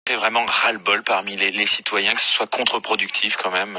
C'est vraiment ras-le-bol parmi les citoyens, que ce soit contre-productif quand même.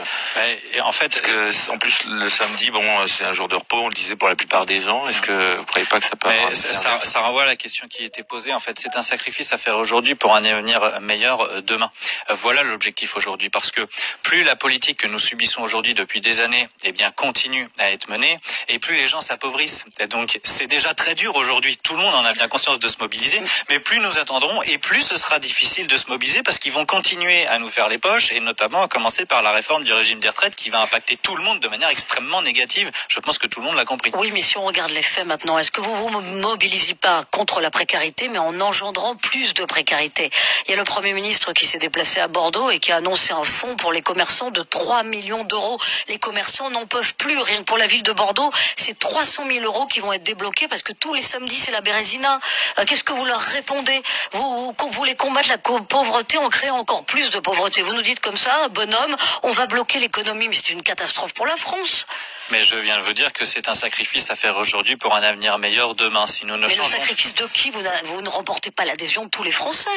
Et en fait, parce que, en plus, le samedi, bon, c'est un jour de repos, on le disait pour la plupart des gens. Est-ce que vous ne croyez pas que ça peut avoir ça renvoie à la question qui était posée. En fait, c'est un sacrifice à faire aujourd'hui pour un avenir meilleur demain. Voilà l'objectif aujourd'hui, parce que plus la politique que nous subissons aujourd'hui depuis des années, continue à être menée, et plus les gens s'appauvrissent. Et donc, c'est déjà très dur aujourd'hui. Tout le monde en a bien conscience de se mobiliser, mais plus nous attendrons, et plus ce sera difficile de se mobiliser, parce qu'ils vont continuer à nous faire les poches, et notamment à commencer par la réforme du régime des retraites qui va impacter tout le monde de manière extrêmement négative. Je pense que tout le monde l'a compris. Oui, mais si on regarde les faits maintenant, est-ce que vous vous mobilisez pas contre la précarité, mais en engendrant plus de précarité? Il y a le Premier ministre qui s'est déplacé à Bordeaux et qui a annoncé un fonds pour les commerçants de 3 millions d'euros. Les commerçants n'en peuvent plus. Rien que pour la ville de Bordeaux, c'est 300 000 euros qui vont être débloqués parce que tous les samedis, c'est la Bérésina. Qu'est-ce que vous leur répondez? Vous voulez combattre la pauvreté en créant encore plus de pauvreté. Vous nous dites comme ça, bonhomme, on va bloquer l'économie, mais c'est une catastrophe pour la France. Mais je viens de vous dire que c'est un sacrifice à faire aujourd'hui pour un avenir meilleur demain. Si nous ne changeons... le sacrifice de qui? Vous ne remportez pas l'adhésion de tous les Français.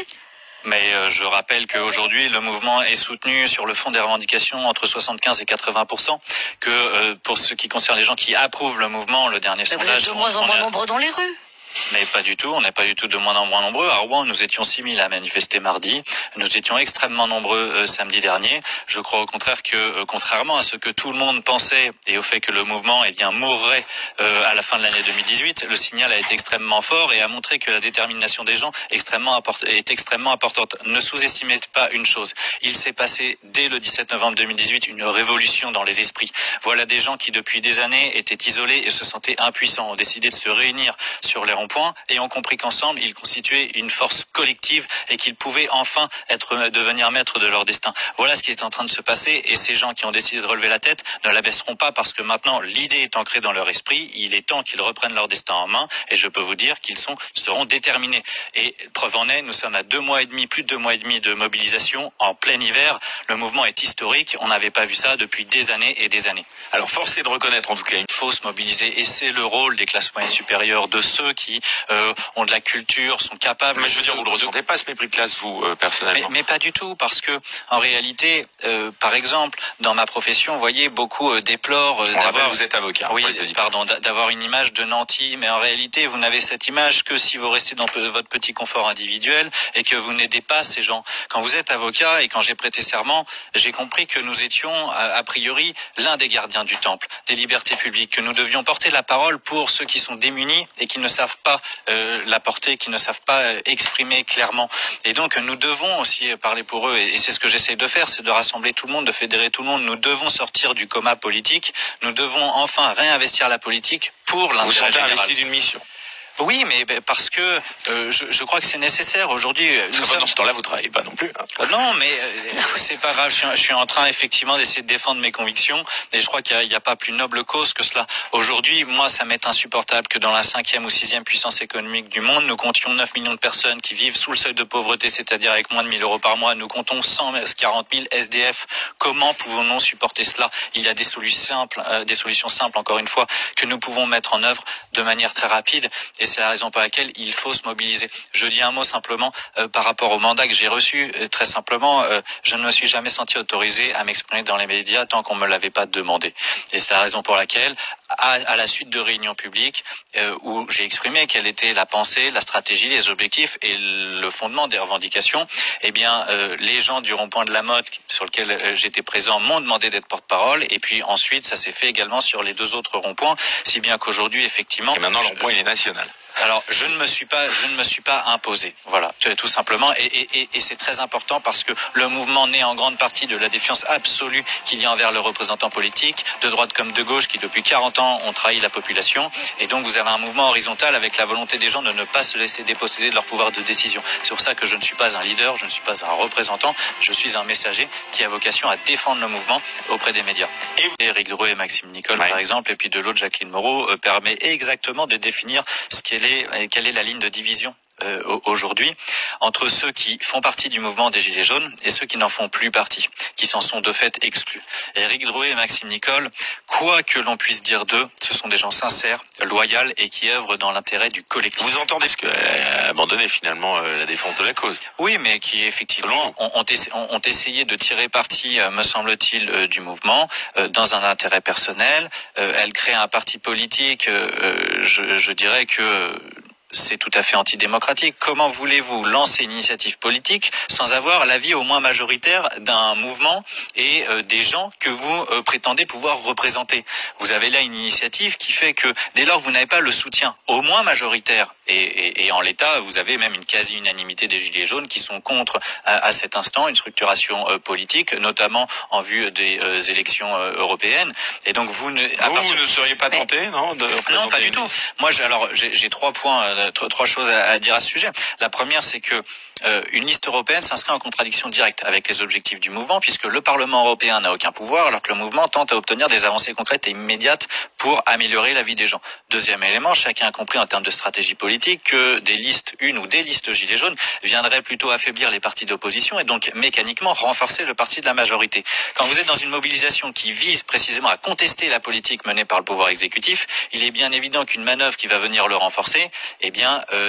Mais je rappelle qu'aujourd'hui, le mouvement est soutenu sur le fond des revendications entre 75 et 80%, que pour ce qui concerne les gens qui approuvent le mouvement, le dernier sondage... Vous êtes de moins en moins nombreux dans les rues. Mais pas du tout, on n'est pas du tout de moins en moins nombreux. À Rouen, nous étions 6 000 à manifester mardi. Nous étions extrêmement nombreux samedi dernier. Je crois au contraire que, contrairement à ce que tout le monde pensait et au fait que le mouvement mourrait à la fin de l'année 2018, le signal a été extrêmement fort et a montré que la détermination des gens est extrêmement importante. Ne sous-estimez pas une chose. Il s'est passé dès le 17 novembre 2018 une révolution dans les esprits. Voilà des gens qui depuis des années étaient isolés et se sentaient impuissants, ont décidé de se réunir sur les ronds-points et ont compris qu'ensemble, ils constituaient une force collective et qu'ils pouvaient enfin devenir maîtres de leur destin. Voilà ce qui est en train de se passer et ces gens qui ont décidé de relever la tête ne la baisseront pas parce que maintenant, l'idée est ancrée dans leur esprit. Il est temps qu'ils reprennent leur destin en main et je peux vous dire qu'ils seront déterminés. Et preuve en est, nous sommes à 2 mois et demi, plus de 2 mois et demi de mobilisation en plein hiver. Le mouvement est historique. On n'avait pas vu ça depuis des années et des années. Alors, force est de reconnaître en tout cas. Il faut se mobiliser et c'est le rôle des classes moyennes supérieures, de ceux qui ont de la culture, sont capables... Mais je veux dire, vous ne ressentez pas ce mépris de classe, vous, personnellement? Mais pas du tout, parce que en réalité, par exemple, dans ma profession, vous voyez, beaucoup déplorent d'avoir... Vous êtes avocat. Oui, pardon, d'avoir une image de nanti, mais en réalité, vous n'avez cette image que si vous restez dans votre petit confort individuel et que vous n'aidez pas ces gens. Quand vous êtes avocat et quand j'ai prêté serment, j'ai compris que nous étions, a priori, l'un des gardiens du temple, des libertés publiques, que nous devions porter la parole pour ceux qui sont démunis et qui ne savent pas la porter, qui ne savent pas exprimer clairement. Et donc, nous devons aussi parler pour eux, et c'est ce que j'essaie de faire, c'est de rassembler tout le monde, de fédérer tout le monde. Nous devons sortir du coma politique, nous devons enfin réinvestir la politique pour l'intérêt général. Vous investi d'une mission. Oui, mais parce que je crois que c'est nécessaire aujourd'hui. Dans ce temps-là, vous travaillez pas non plus. Hein. Non, mais c'est pas grave. Je suis en train effectivement d'essayer de défendre mes convictions, et je crois qu'il y a pas plus noble cause que cela. Aujourd'hui, moi, ça m'est insupportable que dans la 5e ou 6e puissance économique du monde, nous comptions 9 millions de personnes qui vivent sous le seuil de pauvreté, c'est-à-dire avec moins de 1 000 euros par mois. Nous comptons 140 000 SDF. Comment pouvons-nous supporter cela? Il y a des solutions simples, encore une fois, que nous pouvons mettre en œuvre de manière très rapide. Et c'est la raison pour laquelle il faut se mobiliser. Je dis un mot simplement par rapport au mandat que j'ai reçu. Très simplement, je ne me suis jamais senti autorisé à m'exprimer dans les médias tant qu'on me l'avait pas demandé. Et c'est la raison pour laquelle, à la suite de réunions publiques où j'ai exprimé quelle était la pensée, la stratégie, les objectifs et le fondement des revendications, les gens du rond-point de la Motte sur lequel j'étais présent m'ont demandé d'être porte-parole. Et puis ensuite, ça s'est fait également sur les 2 autres ronds-points, si bien qu'aujourd'hui, effectivement... Et maintenant, le rond-point, il est national. Alors, je ne me suis pas imposé. Voilà, tout simplement. Et c'est très important parce que le mouvement naît en grande partie de la défiance absolue qu'il y a envers le représentant politique, de droite comme de gauche, qui depuis 40 ans ont trahi la population. Et donc, vous avez un mouvement horizontal avec la volonté des gens de ne pas se laisser déposséder de leur pouvoir de décision. C'est pour ça que je ne suis pas un leader, je ne suis pas un représentant, je suis un messager qui a vocation à défendre le mouvement auprès des médias. Et Éric Drouet et Maxime Nicole, par exemple, et puis de l'autre, Jacqueline Moreau, permet exactement de définir quelle est la ligne de division aujourd'hui entre ceux qui font partie du mouvement des Gilets jaunes et ceux qui n'en font plus partie, qui s'en sont de fait exclus. Éric Drouet et Maxime Nicole, quoi que l'on puisse dire d'eux, ce sont des gens sincères, loyaux et qui œuvrent dans l'intérêt du collectif. Vous entendez ce qu'elle a abandonné finalement la défense de la cause? Oui, mais qui effectivement ont essayé de tirer parti, me semble-t-il, du mouvement dans un intérêt personnel. Elle crée un parti politique, je dirais que c'est tout à fait antidémocratique. Comment voulez-vous lancer une initiative politique sans avoir l'avis au moins majoritaire d'un mouvement et des gens que vous prétendez pouvoir représenter? Vous avez là une initiative qui fait que dès lors vous n'avez pas le soutien au moins majoritaire et en l'état vous avez même une quasi-unanimité des Gilets jaunes qui sont contre à cet instant une structuration politique, notamment en vue des élections européennes. Et donc vous ne seriez pas tenté, non, de représenter? Non, pas du tout. Moi, j'ai 3 points. 3 choses à dire à ce sujet. La première, c'est que une liste européenne s'inscrit en contradiction directe avec les objectifs du mouvement, puisque le Parlement européen n'a aucun pouvoir, alors que le mouvement tente à obtenir des avancées concrètes et immédiates pour améliorer la vie des gens. Deuxième élément, chacun a compris en termes de stratégie politique que des listes, une ou des listes Gilets jaunes, viendraient plutôt affaiblir les partis d'opposition et donc mécaniquement renforcer le parti de la majorité. Quand vous êtes dans une mobilisation qui vise précisément à contester la politique menée par le pouvoir exécutif, il est bien évident qu'une manœuvre qui va venir le renforcer,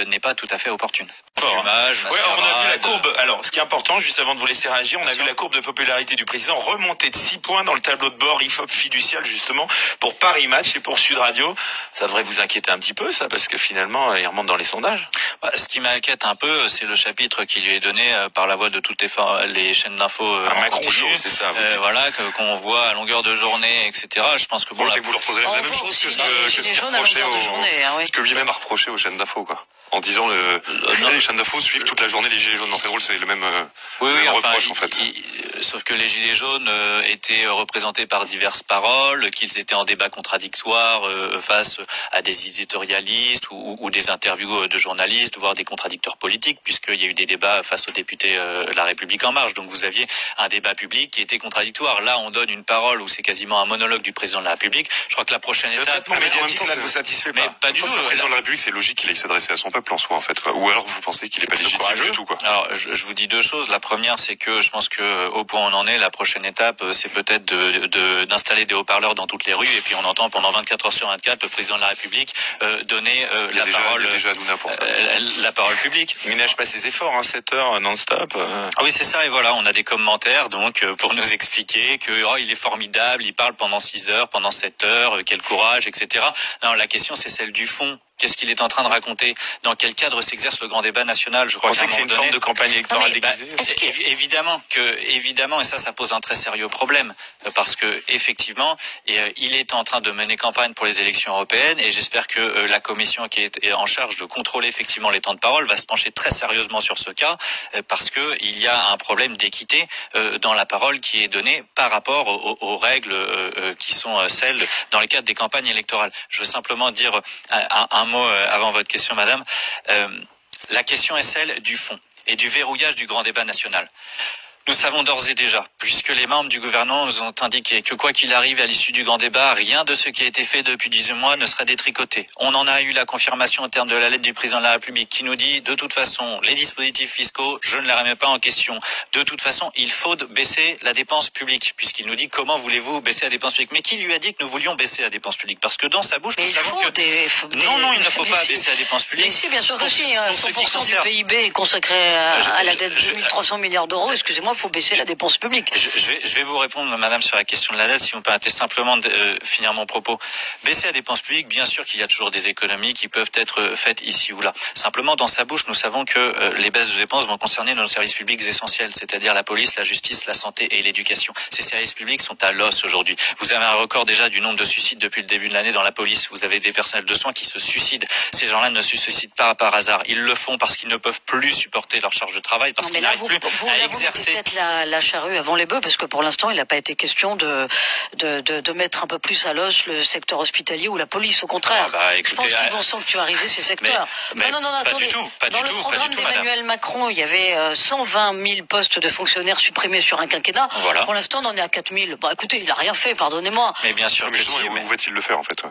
n'est pas tout à fait opportune. Fumage, mascarade. On a vu la courbe. Alors, ce qui est important, juste avant de vous laisser réagir, on a vu la courbe de popularité du président remonter de 6 points dans le tableau de bord IFOP fiducial, justement, pour Paris Match et pour Sud Radio. Ça devrait vous inquiéter un petit peu, ça, parce que finalement, il remonte dans les sondages. Ce qui m'inquiète un peu, c'est le chapitre qui lui est donné par la voix de toutes les chaînes d'infos en Macron continu. Show, c'est ça. Voilà, qu'on voit à longueur de journée, etc. Je pense que bon, c'est que vous leur posez la même chose que ce que lui-même a reproché aux chaînes d'infos, quoi. En disant les chaînes d'infos suivent toute la journée les Gilets jaunes. Dans ces rôles, c'est le même, reproche, en fait. Sauf que les Gilets jaunes étaient représentés par diverses paroles, qu'ils étaient en débat contradictoire face à des éditorialistes ou des interviews de journalistes, voire des contradicteurs politiques, puisqu'il y a eu des débats face aux députés La République En Marche. Donc vous aviez un débat public qui était contradictoire. Là, on donne une parole où c'est quasiment un monologue du président de la République. Je crois que la prochaine étape... Mais en même temps, ça ne vous satisfait pas. Pas du tout. Le président de la République, c'est logique qu'il aille s'adresser à son peuple en soi, en fait, quoi. Ou alors vous pensez qu'il n'est pas légitime du tout, quoi. Alors, je vous dis 2 choses. La première, c'est que je pense que au point où on en est, la prochaine étape, c'est peut-être d'installer des haut-parleurs dans toutes les rues et puis on entend pendant 24 heures sur 24 le président de la République donner la parole. Il y a déjà Hanouna pour ça. La parole publique. Il ménage pas ses efforts, 7 heures non-stop. Ah oui, c'est ça. Et voilà, on a des commentaires donc pour nous expliquer que il est formidable, il parle pendant 6 heures, pendant 7 heures, quel courage, etc. Non, la question c'est celle du fond. Qu'est-ce qu'il est en train de raconter? Dans quel cadre s'exerce le grand débat national? Je crois que c'est une forme de campagne électorale déguisée. Évidemment, et ça pose un très sérieux problème parce que effectivement, il est en train de mener campagne pour les élections européennes et j'espère que la commission qui est en charge de contrôler effectivement les temps de parole va se pencher très sérieusement sur ce cas parce que il y a un problème d'équité dans la parole qui est donnée par rapport aux règles qui sont celles dans le cadre des campagnes électorales. Je veux simplement dire un mot avant votre question, madame. La question est celle du fond et du verrouillage du grand débat national. Nous savons d'ores et déjà, puisque les membres du gouvernement nous ont indiqué que quoi qu'il arrive à l'issue du grand débat, rien de ce qui a été fait depuis 18 mois ne sera détricoté. On en a eu la confirmation au terme de la lettre du président de la République qui nous dit, de toute façon, les dispositifs fiscaux, je ne les remets pas en question. De toute façon, il faut baisser la dépense publique, puisqu'il nous dit comment voulez-vous baisser la dépense publique. Mais qui lui a dit que nous voulions baisser la dépense publique? Parce que dans sa bouche, nous savons que... Non, il ne faut pas baisser la dépense publique. Mais si, bien sûr que si. 100% du PIB est consacré à la dette de 2300 milliards d'euros. Excusez-moi, il faut baisser la dépense publique. Je vais vous répondre, madame, sur la question de la dette, si vous me permettez simplement de finir mon propos. Baisser la dépense publique, bien sûr qu'il y a toujours des économies qui peuvent être faites ici ou là. Simplement, dans sa bouche, nous savons que les baisses de dépenses vont concerner nos services publics essentiels, c'est-à-dire la police, la justice, la santé et l'éducation. Ces services publics sont à l'os aujourd'hui. Vous avez un record déjà du nombre de suicides depuis le début de l'année dans la police. Vous avez des personnels de soins qui se suicident. Ces gens-là ne se suicident pas par hasard. Ils le font parce qu'ils ne peuvent plus supporter leur charge de travail, parce qu'ils n'arrivent plus à exercer mettre la charrue avant les bœufs, parce que pour l'instant, il n'a pas été question de mettre un peu plus à l'os le secteur hospitalier ou la police. Au contraire, écoutez, je pense qu'ils vont sanctuariser ces secteurs. Non, attendez. Dans le programme d'Emmanuel Macron, il y avait 120 000 postes de fonctionnaires supprimés sur un quinquennat. Voilà. Pour l'instant, on en est à 4 000. Écoutez, il n'a rien fait, pardonnez-moi. Mais bien sûr, mais où va-t-il le faire en fait?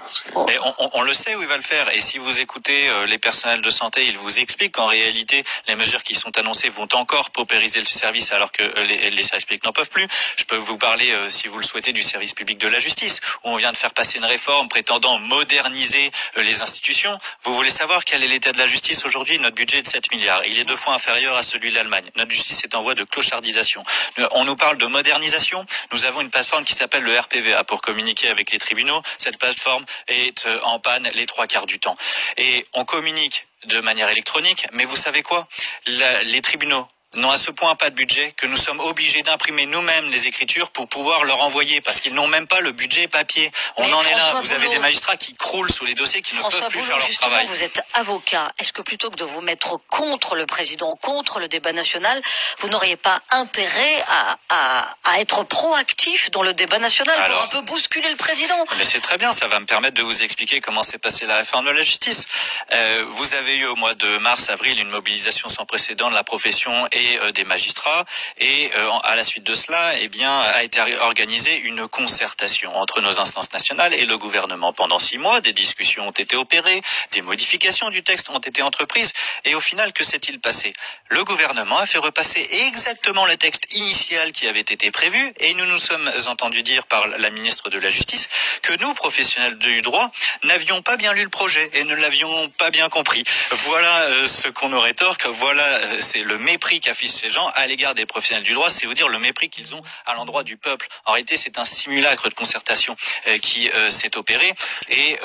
Mais on le sait où il va le faire. Et si vous écoutez les personnels de santé, ils vous expliquent qu'en réalité, les mesures qui sont annoncées vont encore paupériser le service, alors que les services publics n'en peuvent plus. Je peux vous parler, si vous le souhaitez, du service public de la justice, où on vient de faire passer une réforme prétendant moderniser les institutions. Vous voulez savoir quel est l'état de la justice aujourd'hui? Notre budget est de 7 milliards. Il est 2 fois inférieur à celui de l'Allemagne. Notre justice est en voie de clochardisation. On nous parle de modernisation. Nous avons une plateforme qui s'appelle le RPVA pour communiquer avec les tribunaux. Cette plateforme est en panne les 3/4 du temps. Et on communique de manière électronique, mais vous savez quoi? Les tribunaux n'ont à ce point pas de budget que nous sommes obligés d'imprimer nous-mêmes les écritures pour pouvoir leur envoyer, parce qu'ils n'ont même pas le budget papier. On en est là. Vous avez des magistrats qui croulent sous les dossiers, qui ne peuvent plus faire leur travail. Vous êtes avocat. Est-ce que plutôt que de vous mettre contre le président, contre le débat national, vous n'auriez pas intérêt à être proactif dans le débat national pour un peu bousculer le président? Mais c'est très bien, ça va me permettre de vous expliquer comment s'est passée la réforme de la justice. Vous avez eu au mois de mars-avril une mobilisation sans précédent de la profession et des magistrats, et à la suite de cela, a été organisée une concertation entre nos instances nationales et le gouvernement. Pendant 6 mois, des discussions ont été opérées, des modifications du texte ont été entreprises, et au final, que s'est-il passé? Le gouvernement a fait repasser exactement le texte initial qui avait été prévu, et nous nous sommes entendus dire par la ministre de la Justice que nous, professionnels du droit, n'avions pas bien lu le projet et ne l'avions pas bien compris. Voilà ce qu'on nous rétorque, voilà, c'est le mépris qu'affichent ces gens à l'égard des professionnels du droit, c'est vous dire le mépris qu'ils ont à l'endroit du peuple. En réalité, c'est un simulacre de concertation qui s'est opéré, et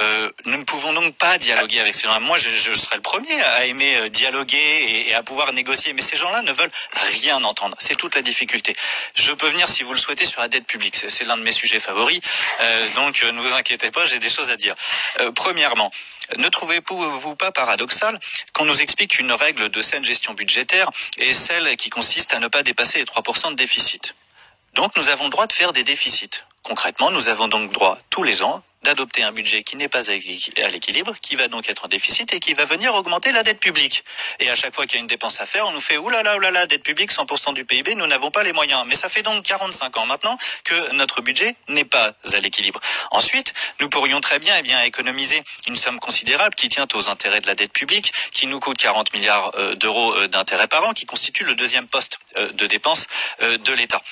nous ne pouvons donc pas dialoguer avec ces gens-là. Moi, je serais le premier à aimer dialoguer et à pouvoir négocier, mais ces gens-là ne veulent rien entendre. C'est toute la difficulté. Je peux venir, si vous le souhaitez, sur la dette publique. C'est l'un de mes sujets favoris, donc ne vous inquiétez pas, j'ai des choses à dire. Premièrement, ne trouvez-vous pas paradoxal qu'on nous explique une règle de saine gestion budgétaire et celle qui consiste à ne pas dépasser les 3% de déficit? Donc nous avons le droit de faire des déficits. Concrètement, nous avons donc droit tous les ans d'adopter un budget qui n'est pas à l'équilibre, qui va donc être en déficit et qui va venir augmenter la dette publique. Et à chaque fois qu'il y a une dépense à faire, on nous fait oulala, dette publique, 100% du PIB, nous n'avons pas les moyens. Mais ça fait donc 45 ans maintenant que notre budget n'est pas à l'équilibre. Ensuite, nous pourrions très bien économiser une somme considérable qui tient aux intérêts de la dette publique, qui nous coûte 40 milliards d'euros d'intérêts par an, qui constitue le deuxième poste de dépenses de l'État.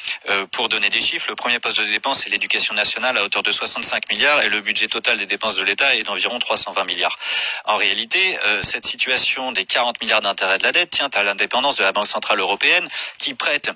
Pour donner des chiffres, le premier poste de dépenses, c'est l'éducation nationale à hauteur de 65 milliards et le budget total des dépenses de l'État est d'environ 320 milliards. En réalité, cette situation des 40 milliards d'intérêts de la dette tient à l'indépendance de la Banque centrale européenne qui prête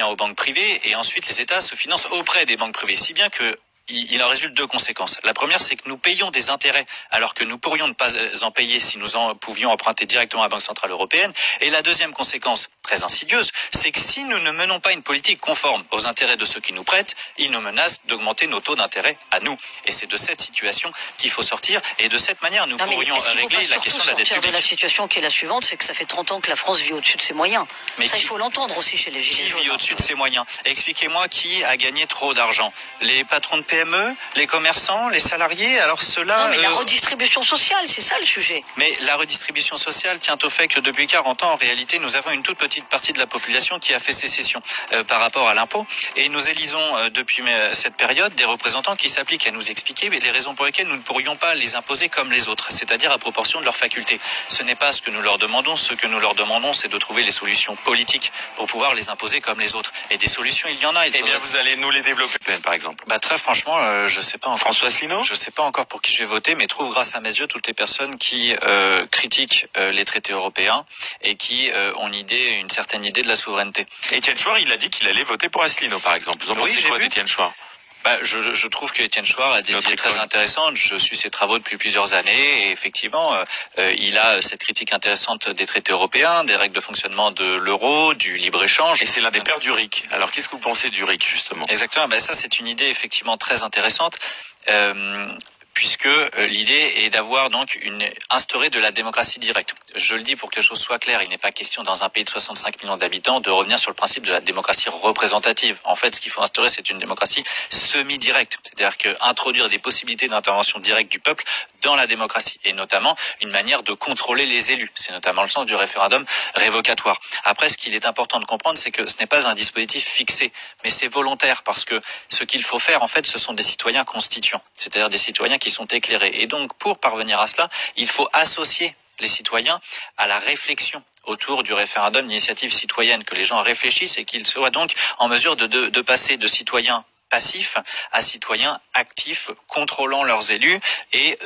aux banques privées, et ensuite les États se financent auprès des banques privées, si bien que il en résulte 2 conséquences. La première, c'est que nous payons des intérêts alors que nous pourrions ne pas en payer si nous pouvions emprunter directement à la Banque centrale européenne. Et la deuxième conséquence, très insidieuse, c'est que si nous ne menons pas une politique conforme aux intérêts de ceux qui nous prêtent, ils nous menacent d'augmenter nos taux d'intérêt à nous. Et c'est de cette situation qu'il faut sortir, et de cette manière, nous pourrions régler la question de la dette publique. De la situation qui est la suivante, c'est que ça fait 30 ans que la France vit au-dessus de ses moyens. Mais ça, il faut l'entendre aussi chez les Gilets jaunes. Qui vit au-dessus de ses moyens? Expliquez-moi qui a gagné trop d'argent. Les patrons de PME, les commerçants, les salariés? Alors cela. Non, mais la redistribution sociale, c'est ça le sujet. Mais la redistribution sociale tient au fait que depuis 40 ans, en réalité, nous avons une toute petite partie de la population qui a fait sécession par rapport à l'impôt. Et nous élisons depuis cette période des représentants qui s'appliquent à nous expliquer les raisons pour lesquelles nous ne pourrions pas les imposer comme les autres, c'est-à-dire à proportion de leurs facultés. Ce n'est pas ce que nous leur demandons. Ce que nous leur demandons, c'est de trouver les solutions politiques pour pouvoir les imposer comme les autres. Et des solutions, il y en a. Eh bien, vous allez nous les développer, par exemple. Très franchement, je sais pas encore. François Asselineau ? Je sais pas encore pour qui je vais voter, mais trouve grâce à mes yeux toutes les personnes qui critiquent les traités européens et qui ont une certaine idée de la souveraineté. Étienne Chouard, il a dit qu'il allait voter pour Asselineau, par exemple. Vous en pensez quoi d'Étienne Chouard ? Je trouve que Étienne Chouard a des idées très intéressantes. Je suis ses travaux depuis plusieurs années et effectivement, il a cette critique intéressante des traités européens, des règles de fonctionnement de l'euro, du libre-échange. Et c'est l'un des pères du RIC. Alors, qu'est-ce que vous pensez du RIC, justement ? Exactement. Ça, c'est une idée effectivement très intéressante. puisque l'idée est d'avoir donc instauré de la démocratie directe. Je le dis pour que les choses soient claires, il n'est pas question dans un pays de 65 millions d'habitants de revenir sur le principe de la démocratie représentative. En fait, ce qu'il faut instaurer, c'est une démocratie semi-directe, c'est-à-dire introduire des possibilités d'intervention directe du peuple dans la démocratie, et notamment une manière de contrôler les élus. C'est notamment le sens du référendum révocatoire. Après, ce qu'il est important de comprendre, c'est que ce n'est pas un dispositif fixé, mais c'est volontaire, parce que ce qu'il faut faire, en fait, ce sont des citoyens constituants, c'est-à-dire des citoyens qui sont éclairés. Et donc, pour parvenir à cela, il faut associer les citoyens à la réflexion autour du référendum d'initiative citoyenne, que les gens réfléchissent et qu'ils soient donc en mesure de passer de citoyens passifs à citoyens actifs, contrôlant leurs élus et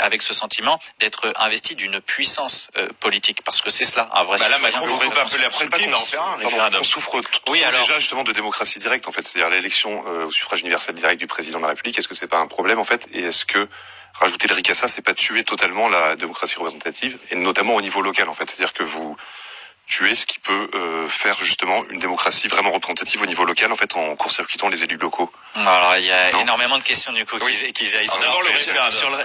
avec ce sentiment d'être investis d'une puissance politique, parce que c'est cela un vrai citoyen. Là, Macron vous coupe un peu l'après le pied, mais en faire un référendum. On souffre déjà justement de démocratie directe, en fait, c'est-à-dire l'élection au suffrage universel direct du président de la République. Est-ce que c'est pas un problème, en fait, et est-ce que rajouter le RIC à ça, c'est pas tuer totalement la démocratie représentative, et notamment au niveau local, en fait, c'est-à-dire que vous tuez ce qui peut faire justement une démocratie vraiment représentative au niveau local, en fait, en court-circuitant les élus locaux. Alors, il y a énormément de questions du coup qui jaillissent.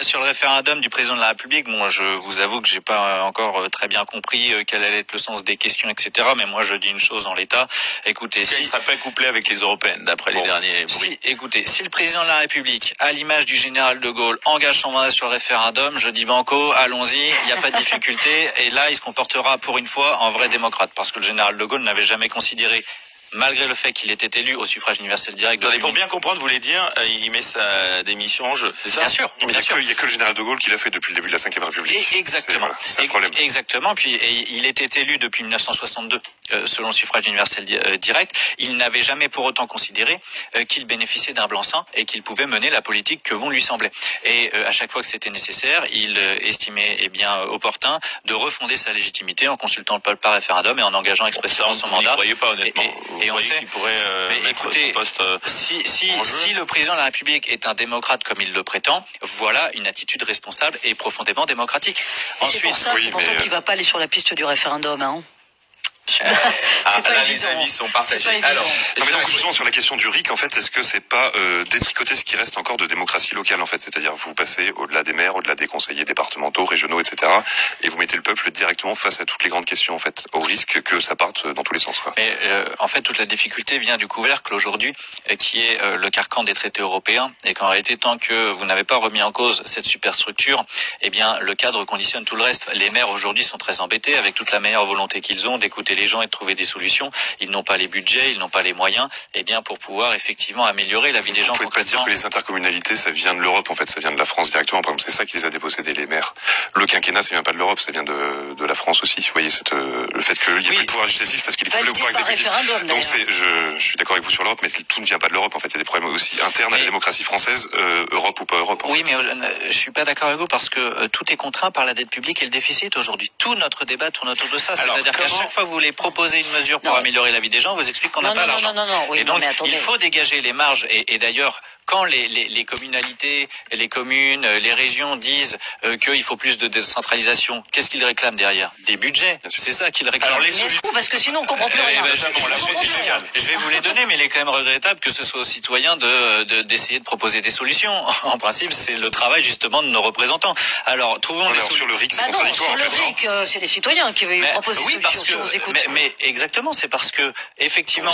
Sur le référendum du président de la République, bon, je vous avoue que j'ai pas encore très bien compris quel allait être le sens des questions, etc. Mais moi, je dis une chose en l'état. Écoutez, il sera pas couplé avec les européennes, d'après les derniers bruits. Si le président de la République, à l'image du général de Gaulle, engage son mandat sur le référendum, je dis banco, allons-y, il n'y a pas de difficulté. Et là, il se comportera pour une fois en vrai démocrate, parce que le général de Gaulle n'avait jamais considéré, malgré le fait qu'il était élu au suffrage universel direct. Attendez, pour bien comprendre, vous voulez dire, il met sa démission en jeu, c'est ça? Bien sûr. Mais il n'y a que le général de Gaulle qui l'a fait depuis le début de la Ve République. Exactement. C'est un problème. Exactement. Puis, il était élu depuis 1962, selon le suffrage universel direct. Il n'avait jamais pour autant considéré qu'il bénéficiait d'un blanc-seing et qu'il pouvait mener la politique que bon lui semblait. Et à chaque fois que c'était nécessaire, il estimait opportun de refonder sa légitimité en consultant le peuple par référendum et en engageant expressément son mandat. Vous n'y croyez pas, honnêtement. Et on sait qu'il pourrait mettre son poste si le président de la République est un démocrate comme il le prétend, voilà une attitude responsable et profondément démocratique. Ensuite, c'est pour ça qu'il va pas aller sur la piste du référendum, hein. C'est pas évident. Les avis sont partagés. Alors, donc justement sur la question du RIC, en fait, est-ce que c'est pas détricoter ce qui reste encore de démocratie locale, en fait, c'est-à-dire vous passez au-delà des maires, au-delà des conseillers départementaux, régionaux, etc., et vous mettez le peuple directement face à toutes les grandes questions, en fait, au risque que ça parte dans tous les sens, quoi. Mais en fait, toute la difficulté vient du couvercle aujourd'hui, qui est le carcan des traités européens, et qu'en réalité, tant que vous n'avez pas remis en cause cette superstructure, eh bien, le cadre conditionne tout le reste. Les maires aujourd'hui sont très embêtés, avec toute la meilleure volonté qu'ils ont d'écouter les gens et de trouver des solutions. Ils n'ont pas les budgets, ils n'ont pas les moyens, pour pouvoir effectivement améliorer la vie des gens. Vous pouvez pas dire que les intercommunalités, ça vient de l'Europe, en fait, ça vient de la France directement. Par exemple, c'est ça qui les a dépossédés, les maires. Le quinquennat, ça vient pas de l'Europe, ça vient de la France aussi. Vous voyez, le fait qu'il n'y ait plus de pouvoir législatif parce qu'il est plus le pouvoir exécutif. Donc je suis d'accord avec vous sur l'Europe, mais tout ne vient pas de l'Europe, en fait. Il y a des problèmes aussi internes à la démocratie française, Europe ou pas Europe. Oui, mais je suis pas d'accord avec vous parce que tout est contraint par la dette publique et le déficit aujourd'hui. Tout notre débat tourne autour de ça. C'est-à-dire qu'à chaque fois que vous voulez proposer une mesure pour améliorer la vie des gens, on vous explique qu'on n'a pas l'argent. Oui, et donc, il faut dégager les marges. Et d'ailleurs, quand les communalités, les communes, les régions disent qu'il faut plus de décentralisation, qu'est-ce qu'ils réclament derrière? Des budgets. C'est ça qu'ils réclament. Alors, parce que sinon on comprend plus rien. Je vais vous les donner, mais il est quand même regrettable que ce soit aux citoyens d'essayer de proposer des solutions. En principe, c'est le travail justement de nos représentants. Alors, trouvons les solutions. Sur le RIC, c'est contradictoire. Sur le RIC, c'est les citoyens qui veulent proposer des solutions. Mais exactement, c'est parce que effectivement,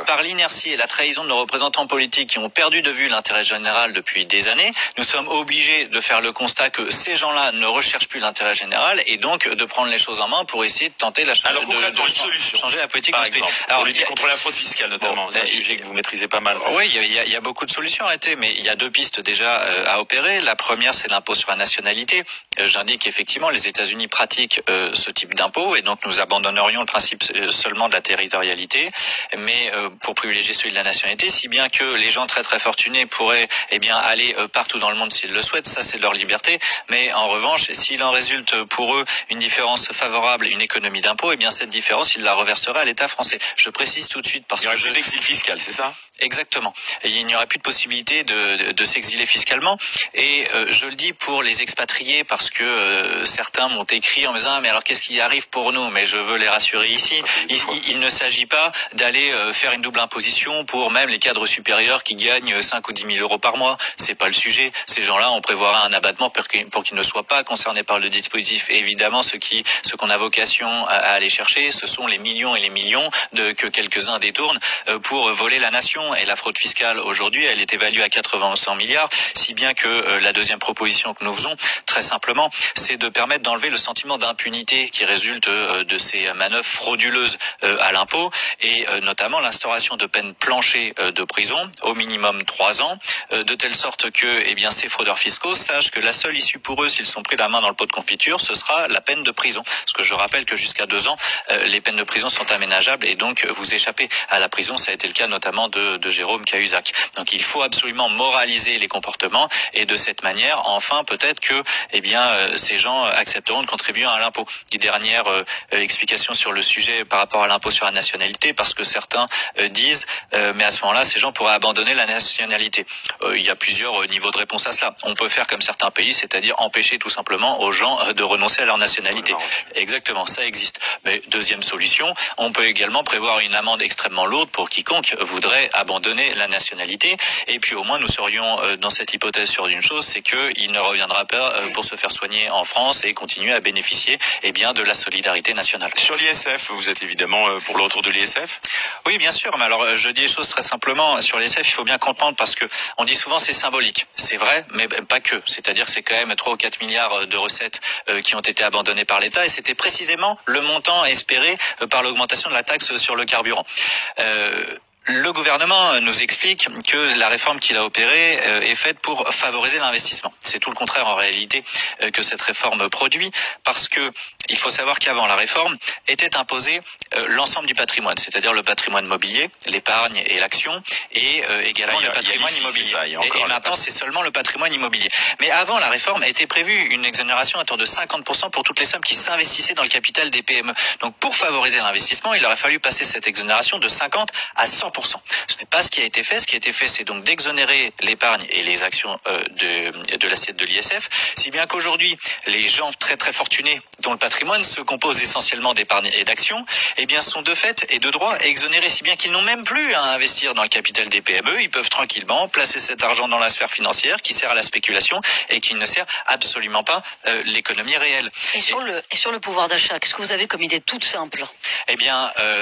par l'inertie et la trahison de nos représentants politiques qui ont perdu de vue l'intérêt général depuis des années, nous sommes obligés de faire le constat que ces gens-là ne recherchent plus l'intérêt général et donc de prendre les choses en main pour essayer de tenter de changer la politique. Par exemple, pour lutter contre la fraude fiscale notamment, c'est un sujet que vous maîtrisez pas mal. Oui, il y a beaucoup de solutions arrêtées, mais il y a deux pistes déjà à opérer. La première, c'est l'impôt sur la nationalité. J'indique qu'effectivement, les États-Unis pratiquent ce type d'impôt et donc nous abandonnerions le principe seulement de la territorialité, mais pour privilégier celui de la nationalité, si bien que les gens très très fortunés pourraient aller partout dans le monde s'ils le souhaitent, ça c'est leur liberté, mais en revanche, s'il en résulte pour eux une différence favorable, une économie d'impôt, cette différence, ils la reverseraient à l'État français. Je précise tout de suite parce il y aurait plus d'exil fiscal, c'est ça? Exactement. Et il n'y aura plus de possibilité de s'exiler fiscalement. Et je le dis pour les expatriés parce que certains m'ont écrit en me disant mais alors qu'est-ce qui arrive pour nous? Mais je veux les rassurer ici. Il ne s'agit pas d'aller faire une double imposition pour même les cadres supérieurs qui gagnent 5 ou 10 000 euros par mois. C'est pas le sujet. Ces gens-là, on prévoira un abattement pour qu'ils ne soient pas concernés par le dispositif. Et évidemment, ce qu'on a vocation à aller chercher, ce sont les millions et les millions que quelques-uns détournent pour voler la nation. Et la fraude fiscale aujourd'hui, elle est évaluée à 80 ou 100 milliards, si bien que la deuxième proposition que nous faisons, très simplement, c'est de permettre d'enlever le sentiment d'impunité qui résulte de ces manœuvres frauduleuses à l'impôt, et notamment l'instauration de peines planchées de prison, au minimum 3 ans, de telle sorte que ces fraudeurs fiscaux sachent que la seule issue pour eux, s'ils sont pris la main dans le pot de confiture, ce sera la peine de prison. Parce que je rappelle que jusqu'à 2 ans, les peines de prison sont aménageables et donc vous échappez à la prison. Ça a été le cas notamment de Jérôme Cahuzac. Donc il faut absolument moraliser les comportements et de cette manière, enfin peut-être que ces gens accepteront de contribuer à l'impôt. Et dernière explication sur le sujet par rapport à l'impôt sur la nationalité, parce que certains disent mais à ce moment-là, ces gens pourraient abandonner la nationalité. Il y a plusieurs niveaux de réponse à cela. On peut faire comme certains pays, c'est-à-dire empêcher tout simplement aux gens de renoncer à leur nationalité. Exactement, ça existe. Mais deuxième solution, on peut également prévoir une amende extrêmement lourde pour quiconque voudrait abandonner la nationalité. Et puis au moins nous serions dans cette hypothèse sûrs d'une chose, c'est qu'il ne reviendra pas pour se faire soigner en France et continuer à bénéficier de la solidarité nationale. Sur l'ISF, vous êtes évidemment pour le retour de l'ISF? Oui, bien sûr. Mais alors je dis les choses très simplement. Sur l'ISF, il faut bien comprendre parce que on dit souvent c'est symbolique. C'est vrai, mais pas que. C'est-à-dire que c'est quand même 3 ou 4 milliards de recettes qui ont été abandonnées par l'État et c'était précisément le montant espéré par l'augmentation de la taxe sur le carburant. Le gouvernement nous explique que la réforme qu'il a opérée est faite pour favoriser l'investissement. C'est tout le contraire en réalité que cette réforme produit, parce que il faut savoir qu'avant la réforme était imposé l'ensemble du patrimoine, c'est-à-dire le patrimoine mobilier, l'épargne et l'action, et également le patrimoine immobilier. Et maintenant c'est seulement le patrimoine immobilier. Mais avant la réforme était prévue une exonération à hauteur de 50% pour toutes les sommes qui s'investissaient dans le capital des PME. Donc pour favoriser l'investissement, il aurait fallu passer cette exonération de 50 à 100%. Ce n'est pas ce qui a été fait. Ce qui a été fait, c'est donc d'exonérer l'épargne et les actions de l'assiette de l'ISF, si bien qu'aujourd'hui, les gens très très fortunés dont le patrimoine se compose essentiellement d'épargne et d'actions, sont de fait et de droit exonérés, si bien qu'ils n'ont même plus à investir dans le capital des PME. Ils peuvent tranquillement placer cet argent dans la sphère financière qui sert à la spéculation et qui ne sert absolument pas l'économie réelle. Et sur le pouvoir d'achat, qu'est-ce que vous avez comme idée toute simple?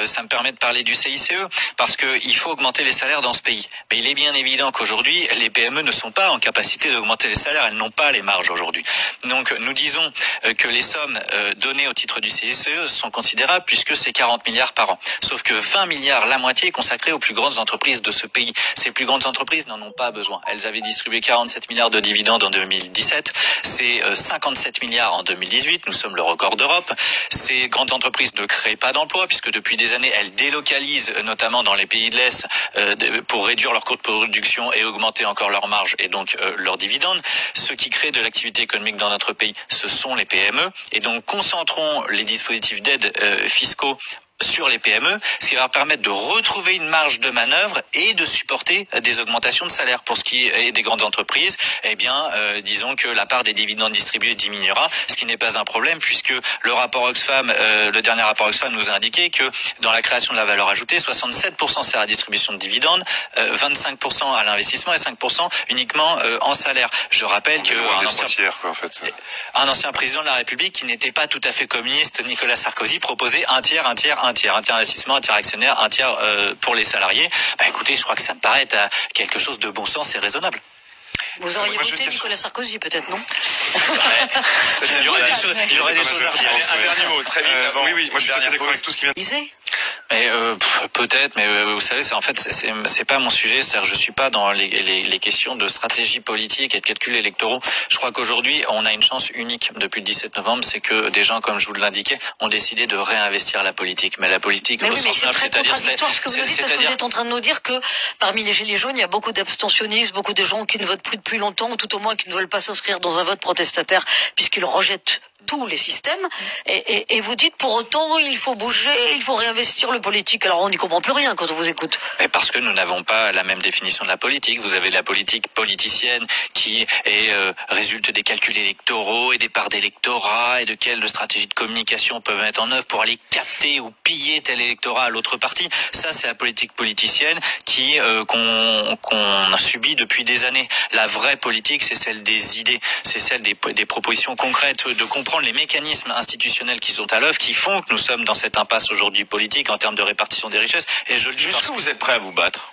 Ça me permet de parler du CICE parce que il faut augmenter les salaires dans ce pays. Mais il est bien évident qu'aujourd'hui, les PME ne sont pas en capacité d'augmenter les salaires. Elles n'ont pas les marges aujourd'hui. Donc, nous disons que les sommes données au titre du CICE sont considérables puisque c'est 40 milliards par an. Sauf que 20 milliards, la moitié, est consacrée aux plus grandes entreprises de ce pays. Ces plus grandes entreprises n'en ont pas besoin. Elles avaient distribué 47 milliards de dividendes en 2017. C'est 57 milliards en 2018. Nous sommes le record d'Europe. Ces grandes entreprises ne créent pas d'emplois puisque depuis des années, elles délocalisent notamment dans les pays de l'Est pour réduire leurs coûts de production et augmenter encore leurs marges et donc leurs dividendes. Ce qui crée de l'activité économique dans notre pays, ce sont les PME. Et donc concentrons les dispositifs d'aide fiscaux sur les PME, ce qui va permettre de retrouver une marge de manœuvre et de supporter des augmentations de salaire. Pour ce qui est des grandes entreprises, disons que la part des dividendes distribués diminuera, ce qui n'est pas un problème puisque le rapport Oxfam, le dernier rapport Oxfam nous a indiqué que dans la création de la valeur ajoutée, 67% c'est à la distribution de dividendes, 25% à l'investissement et 5% uniquement en salaire. Je rappelle un ancien président de la République qui n'était pas tout à fait communiste, Nicolas Sarkozy, proposait un tiers investissement, un tiers actionnaire, un tiers pour les salariés. Écoutez, je crois que ça me paraît à quelque chose de bon sens et raisonnable. Vous auriez voté Nicolas Sarkozy, peut-être, non? Il y aurait des choses à redire. Un dernier mot, très vite avant. Oui, moi je suis d'accord avec tout ce qui vient. Peut-être, mais vous savez, c'est pas mon sujet. C'est-à-dire, je suis pas dans les questions de stratégie politique et de calculs électoraux. Je crois qu'aujourd'hui, on a une chance unique depuis le 17 novembre, c'est que des gens, comme je vous l'indiquais, ont décidé de réinvestir la politique. Mais la politique, au sens simple, c'est-à-dire, ce que vous nous dites, parce que vous êtes en train de nous dire que parmi les gilets jaunes, il y a beaucoup d'abstentionnistes, beaucoup de gens qui ne votent plus depuis longtemps, ou tout au moins qui ne veulent pas s'inscrire dans un vote protestataire, puisqu'ils rejettent tous les systèmes, et vous dites pour autant il faut bouger, il faut réinvestir le politique. Alors on n'y comprend plus rien quand on vous écoute. Et parce que nous n'avons pas la même définition de la politique. Vous avez la politique politicienne qui résulte des calculs électoraux et des parts d'électorat et de quelles stratégies de communication on peut mettre en œuvre pour aller capter ou piller tel électorat à l'autre parti. Ça, c'est la politique politicienne qui qu'on a subi depuis des années. La vraie politique, c'est celle des idées, c'est celle des propositions concrètes, de comprendre les mécanismes institutionnels qui sont à l'œuvre, qui font que nous sommes dans cette impasse aujourd'hui politique en termes de répartition des richesses. Et je le dis jusqu'où vous êtes prêt à vous battre?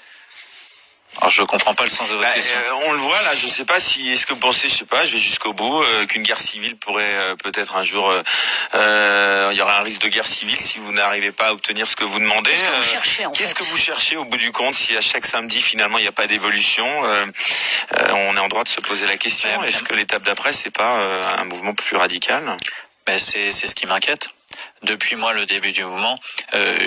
Alors je comprends pas le sens de votre question. On le voit là, je sais pas si est-ce que vous pensez, je sais pas, je vais jusqu'au bout, qu'une guerre civile pourrait peut-être un jour, il y aura un risque de guerre civile si vous n'arrivez pas à obtenir ce que vous demandez. Qu'est-ce que vous cherchez Qu'est-ce que vous cherchez au bout du compte si à chaque samedi finalement il n'y a pas d'évolution? On est en droit de se poser la question. Est-ce que l'étape d'après c'est pas un mouvement plus radical? C'est ce qui m'inquiète. Depuis le début du mouvement,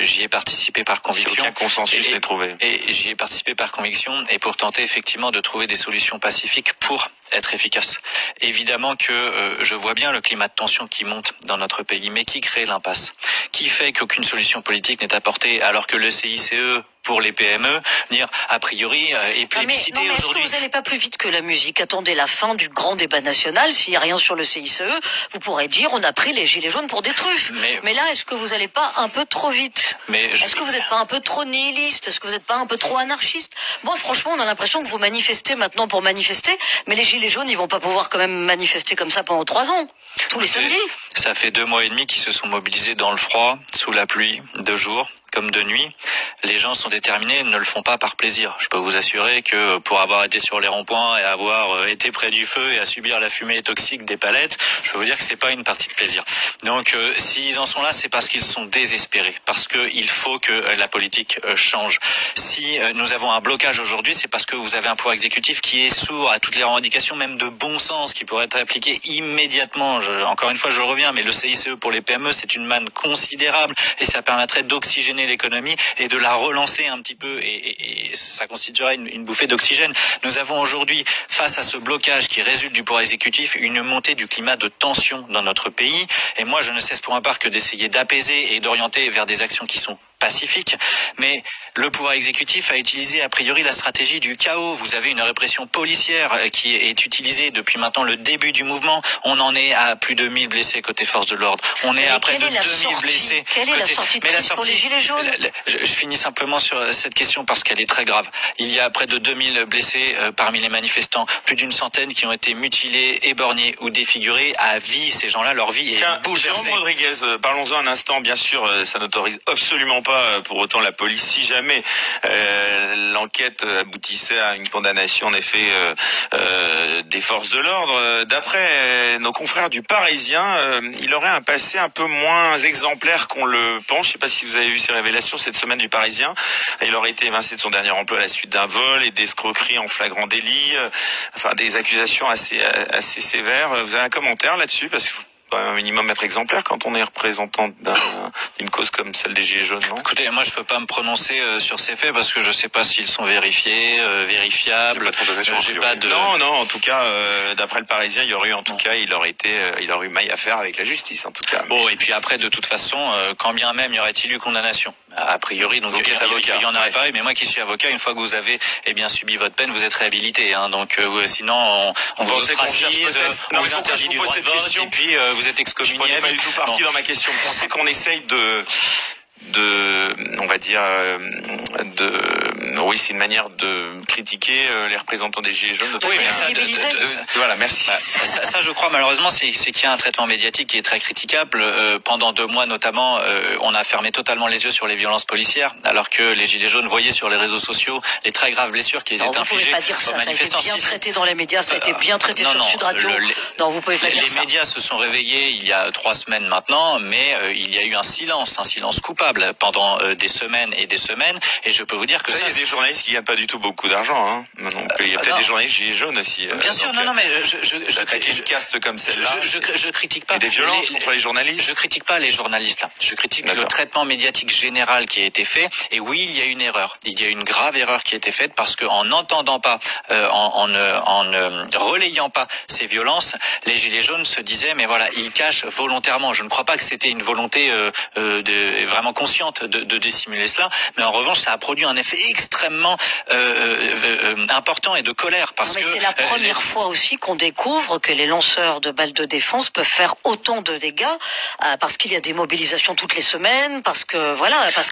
j'y ai participé par conviction. Aucun consensus n'est trouvé. Et j'y ai participé par conviction et pour tenter effectivement de trouver des solutions pacifiques pour être efficace. Évidemment que je vois bien le climat de tension qui monte dans notre pays, mais qui crée l'impasse, qui fait qu'aucune solution politique n'est apportée, alors que le CICE pour les PME, dire a priori est plébiscité aujourd'hui. Est-ce que vous n'allez pas plus vite que la musique? Attendez la fin du grand débat national. S'il n'y a rien sur le CICE, vous pourrez dire on a pris les gilets jaunes pour des truffes. Mais là, est-ce que vous n'allez pas un peu trop vite? Est-ce que vous n'êtes pas un peu trop nihiliste? Est-ce que vous n'êtes pas un peu trop anarchiste? Moi, franchement, on a l'impression que vous manifestez maintenant pour manifester, mais les gilets jaunes, ils vont pas pouvoir quand même manifester comme ça pendant 3 ans, tous les samedis. Ça fait 2 mois et demi qu'ils se sont mobilisés dans le froid, sous la pluie, de jour comme de nuit. Les gens sont déterminés, ils ne le font pas par plaisir. Je peux vous assurer que pour avoir été sur les ronds-points et avoir été près du feu et à subir la fumée toxique des palettes, je peux vous dire que c'est pas une partie de plaisir. Donc s'ils en sont là, c'est parce qu'ils sont désespérés, parce que il faut que la politique change. Si nous avons un blocage aujourd'hui, c'est parce que vous avez un pouvoir exécutif qui est sourd à toutes les revendications, même de bon sens, qui pourraient être appliquées immédiatement. Encore une fois, je reviens, mais le CICE pour les PME, c'est une manne considérable et ça permettrait d'oxygéner l'économie et de la relancer un petit peu et ça constituerait une bouffée d'oxygène. Nous avons aujourd'hui, face à ce blocage qui résulte du pouvoir exécutif, une montée du climat de tension dans notre pays et moi je ne cesse pour ma part que d'essayer d'apaiser et d'orienter vers des actions qui sont pacifique, mais le pouvoir exécutif a utilisé a priori la stratégie du chaos. Vous avez une répression policière qui est utilisée depuis maintenant le début du mouvement. On en est à plus de 1000 blessés côté forces de l'ordre. On est à près de 2000 blessés. Quelle est la sortie de crise pour les gilets jaunes? Je finis simplement sur cette question parce qu'elle est très grave. Il y a près de 2000 blessés parmi les manifestants, plus d'une centaine qui ont été mutilés, éborgnés ou défigurés à vie. Ces gens-là, leur vie est bouleversée. Jérôme Rodriguez, parlons-en un instant. Bien sûr, ça n'autorise absolument pas pour autant la police, si jamais l'enquête aboutissait à une condamnation en effet des forces de l'ordre. D'après nos confrères du Parisien, il aurait un passé un peu moins exemplaire qu'on le pense. Je ne sais pas si vous avez vu ces révélations cette semaine du Parisien. Il aurait été évincé de son dernier emploi à la suite d'un vol et d'escroquerie en flagrant délit. Enfin, des accusations assez sévères. Vous avez un commentaire là-dessus? Parce qu'il faut un minimum être exemplaire quand on est représentant d'une cause comme celle des Gilets jaunes, non? Écoutez, moi je peux pas me prononcer sur ces faits parce que je sais pas s'ils sont vérifiés, vérifiables. Non, en tout cas, d'après le Parisien, il y aurait eu, en tout cas, il aurait eu maille à faire avec la justice, en tout cas. Bon, et puis après, de toute façon, quand bien même y aurait-il eu condamnation, a priori, donc il y en aurait pas eu, mais moi qui suis avocat, une fois que vous avez subi votre peine, vous êtes réhabilité, hein, donc sinon on vous ostracise, on vous interdit du droit de vote, et puis vous êtes excommunié. Je ne pas du tout parti dans ma question. Vous pensez qu'on essaye on va dire, oui, c'est une manière de critiquer les représentants des Gilets jaunes. Oui, voilà, merci. Ça, je crois, malheureusement, c'est qu'il y a un traitement médiatique qui est très critiquable. Pendant 2 mois, notamment, on a fermé totalement les yeux sur les violences policières, alors que les Gilets jaunes voyaient sur les réseaux sociaux les très graves blessures qui étaient infligées aux manifestants. Ça a été bien traité dans les médias, ça a été bien traité sur Sud Radio. Non, vous pouvez pas dire ça. Les médias se sont réveillés il y a 3 semaines maintenant, mais il y a eu un silence coupable pendant des semaines et des semaines, et je peux vous dire que il y a des journalistes journalistes qui gagnent pas du tout beaucoup d'argent, hein. Donc il y a peut-être des journalistes gilets jaunes aussi. Bien sûr, non, mais je caste comme celle-là. Je critique pas. Et des violences contre les journalistes. Je critique pas les journalistes là. Je critique le traitement médiatique général qui a été fait. Et oui, il y a une erreur. Il y a une grave erreur qui a été faite parce que en n'entendant pas, en ne relayant pas ces violences, les gilets jaunes se disaient mais voilà, ils cachent volontairement. Je ne crois pas que c'était une volonté vraiment consciente de dissimuler cela, mais en revanche, ça a produit un effet extrêmement important et de colère parce que c'est la première fois aussi qu'on découvre que les lanceurs de balles de défense peuvent faire autant de dégâts parce qu'il y a des mobilisations toutes les semaines, parce que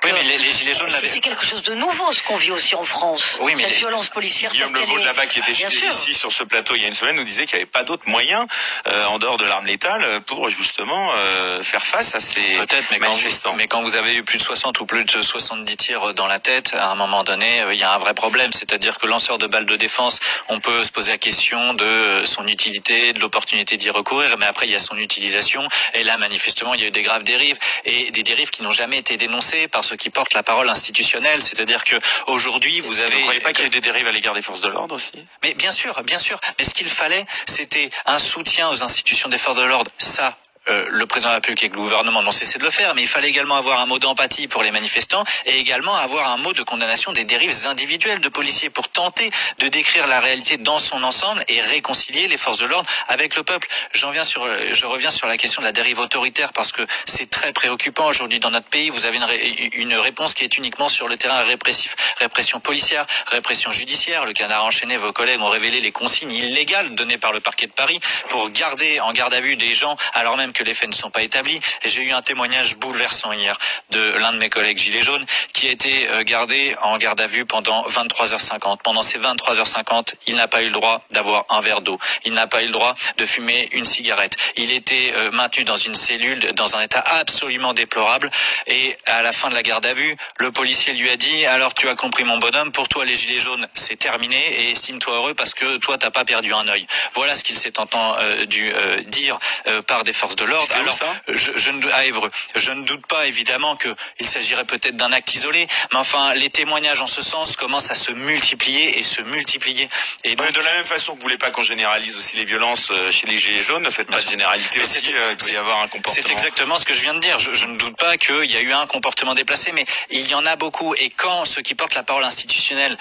mais les gilets jaunes c'est quelque chose de nouveau ce qu'on vit aussi en France. Oui, mais cette violence policière. Guillaume Legault de là-bas qui était ici sur ce plateau il y a une semaine nous disait qu'il n'y avait pas d'autres moyens en dehors de l'arme létale pour justement faire face à ces manifestants. Mais quand vous avez eu plus de 60 ou plus de 70 tirs dans la tête, à un moment donné, il y a un vrai problème. C'est-à-dire que lanceur de balles de défense, on peut se poser la question de son utilité, de l'opportunité d'y recourir, mais après il y a son utilisation. Et là, manifestement, il y a eu des graves dérives et des dérives qui n'ont jamais été dénoncées par ceux qui portent la parole institutionnelle. C'est-à-dire que aujourd'hui, vous avez... Vous ne croyez pas qu'il y a eu des dérives à l'égard des forces de l'ordre aussi? Mais bien sûr. Mais ce qu'il fallait, c'était un soutien aux institutions des forces de l'ordre. Ça, le président de la République et le gouvernement n'ont cessé de le faire, mais il fallait également avoir un mot d'empathie pour les manifestants et également avoir un mot de condamnation des dérives individuelles de policiers pour tenter de décrire la réalité dans son ensemble et réconcilier les forces de l'ordre avec le peuple. Je reviens sur la question de la dérive autoritaire parce que c'est très préoccupant aujourd'hui dans notre pays. Vous avez une réponse qui est uniquement sur le terrain répressif. Répression policière, répression judiciaire. Le Canard enchaîné, vos collègues ont révélé les consignes illégales données par le parquet de Paris pour garder en garde à vue des gens alors même que les faits ne sont pas établis. Et j'ai eu un témoignage bouleversant hier de l'un de mes collègues gilets jaunes qui a été gardé en garde à vue pendant 23h50. Pendant ces 23h50, il n'a pas eu le droit d'avoir un verre d'eau. Il n'a pas eu le droit de fumer une cigarette. Il était maintenu dans une cellule dans un état absolument déplorable. Et à la fin de la garde à vue, le policier lui a dit « Alors tu as compris mon bonhomme, pour toi les gilets jaunes c'est terminé et estime-toi heureux parce que toi t'as pas perdu un œil. » Voilà ce qu'il s'est entendu dire par des forces de l'ordre. Alors, à Évreux. Je ne doute pas évidemment qu'il s'agirait peut-être d'un acte isolé, mais enfin les témoignages en ce sens commencent à se multiplier. Et donc, de la même façon que vous voulez pas qu'on généralise aussi les violences chez les gilets jaunes, ne faites pas de généralité aussi, il peut y avoir un comportement. C'est exactement ce que je viens de dire. Je ne doute pas qu'il y a eu un comportement déplacé, mais il y en a beaucoup. Et quand ceux qui portent la parole institutionnelle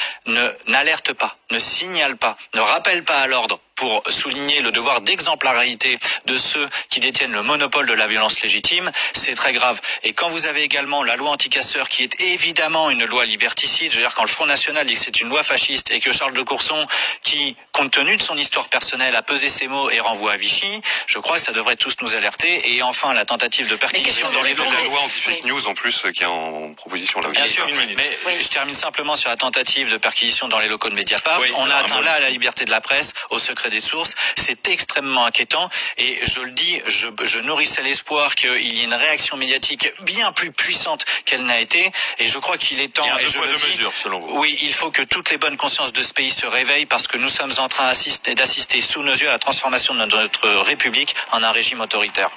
n'alertent pas, ne signalent pas, ne rappellent pas à l'ordre pour souligner le devoir d'exemplarité de ceux qui détiennent le monopole de la violence légitime, c'est très grave. Et quand vous avez également la loi anti-casseurs qui est évidemment une loi liberticide, je veux dire quand le Front National dit que c'est une loi fasciste et que Charles de Courson, qui, compte tenu de son histoire personnelle, a pesé ses mots et renvoie à Vichy, je crois que ça devrait tous nous alerter. Et enfin, la tentative de perquisition dans les locaux. La loi anti-fake news en plus qui est en proposition là. Bien sûr, mais je termine simplement sur la tentative de perquisition dans les locaux de Mediapart. On a atteint là à la liberté de la presse, au secret des sources. C'est extrêmement inquiétant et je le dis, je nourrissais l'espoir qu'il y ait une réaction médiatique bien plus puissante qu'elle n'a été et je crois qu'il est temps, et je le dis, mesures, selon vous. Oui, il faut que toutes les bonnes consciences de ce pays se réveillent parce que nous sommes en train d'assister sous nos yeux à la transformation de notre République en un régime autoritaire.